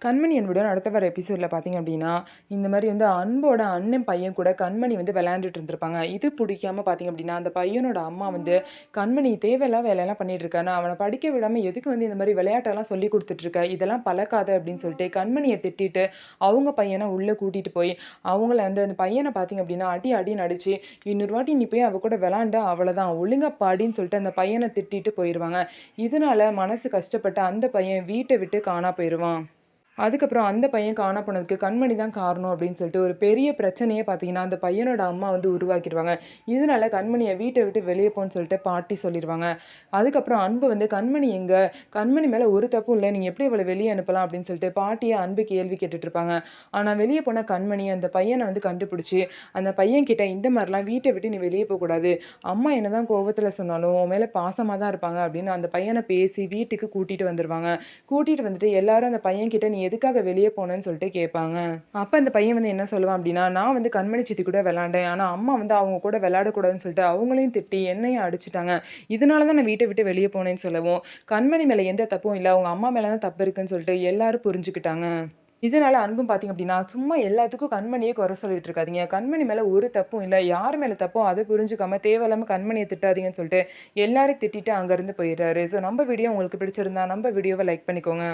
கண்மணி அன்புடன் அடுத்த வர எபிசோட்ல பார்த்தீங்க அப்படின்னா, இந்த மாரி வந்து அன்போட அண்ணன் பையன் கூட கண்மணி வந்து விளையாண்டுட்டு இருந்திருப்பாங்க. இது பிடிக்காம பார்த்தீங்க அப்படின்னா, அந்த பையனோட அம்மா வந்து, "கண்மணி தேவையில்லாத வேலையெல்லாம் பண்ணிட்டு இருக்க. நான் அவன படிக்க விடாம எதுக்கு வந்து இந்த மாரி விளையாட்டெல்லாம் சொல்லிக் குடுத்துட்டு இருக்க? இதெல்லாம் பழக்காத" அப்படின்னு சொல்லிட்டு கண்மணிய திட்டிட்டு, அவங்க பையன உள்ள கூட்டிட்டு போய், அவங்கள வந்து அந்த பையன பார்த்தீங்க அப்படின்னா, அடி அடின்னு அடிச்சு, "இன்னொரு வாட்டி நீ போய் அவ கூட விளையாண்டா அவ்வளதான். ஒழுங்கா படின்னு" சொல்லிட்டு அந்த பையன திட்டிட்டு போயிருவாங்க. இதனால மனசு கஷ்டப்பட்ட அந்த பையன் வீட்ட விட்டு காணா போயிருவான். அதுக்கப்புறம் அந்த பையன் காணா போனதுக்கு கண்மணி தான் காரணம் அப்படின்னு சொல்லிட்டு ஒரு பெரிய பிரச்சனையே பார்த்தீங்கன்னா, அந்த பையனோட அம்மா வந்து உருவாக்கிருவாங்க. இதனால கண்மணிய வீட்ட விட்டு வெளிய போன்னு சொல்லிட்டு பாட்டி சொல்லிருவாங்க. அதுக்கப்புறம் அன்பு வந்து "கண்மணி எங்க? கண்மணி மேல ஒரு தப்பும் இல்ல. நீங்க எப்படி இவள வெளிய அனுப்பலாம்?" அப்படின்னு சொல்லிட்டு பாட்டிய அன்பு கேள்வி கேட்டுட்டு இருப்பாங்க. ஆனா வெளிய போன கண்மணி அந்த பையன வந்து கண்டுபிடிச்சு, அந்த பையன்கிட்ட "இந்த மாரிலாம் வீட்ட விட்டு நீ வெளிய போக்கூடாது. அம்மா என்னதான் கோவத்துல சொன்னாலும் உன் மேல பாசமா தான் இருப்பாங்க" அப்படின்னு அந்த பையன பேசி வீட்டுக்கு கூட்டிட்டு வந்துருவாங்க. கூட்டிட்டு வந்துட்டு எல்லாரும் அந்த பையன்கிட்ட, "நீ எதுக்காக வெளிய போனன்னு?" சொல்லிட்டு கேட்பாங்க. அப்ப அந்த பையன் வந்து என்ன சொல்லுவான் அப்டின்னா, "நான் வந்து கண்மணி சித்தி கூட விளையாண்டேன். ஆனா அம்மா வந்து அவங்க கூட விளையாடக்கூடாதுன்னு சொல்லிட்டு அவங்களையும் திட்டி என்னையும் அடிச்சுட்டாங்க. இதனால தான் நான் வீட்ட விட்டு வெளிய போனேன்னு" சொல்லவும், கண்மணி மேல எந்த தப்பும் இல்ல. அவங்க அம்மா மேல தான் தப்பு இருக்குன்னு சொல்லிட்டு எல்லாரும் புரிஞ்சுக்கிட்டாங்க. இதனால அன்பும் பார்த்தீங்க அப்டின்னா, சும்மா எல்லாத்துக்கும் கண்மணியே குறை சொல்லிட்டு இருக்காதீங்க. கண்மணி மேல ஒரு தப்பும் இல்ல. யார் மேல தப்போ அத புரிஞ்சுக்காம தேவையில்லாம கண்மணிய திட்டாதீங்கன்னு சொல்லிட்டு எல்லாரையும் திட்டிட்டு அங்கருந்து போயிறாரு. ஸோ நம்ம வீடியோ உங்களுக்கு பிடிச்சிருந்தா நம்ம வீடியோவ லைக் பண்ணிக்கோங்க.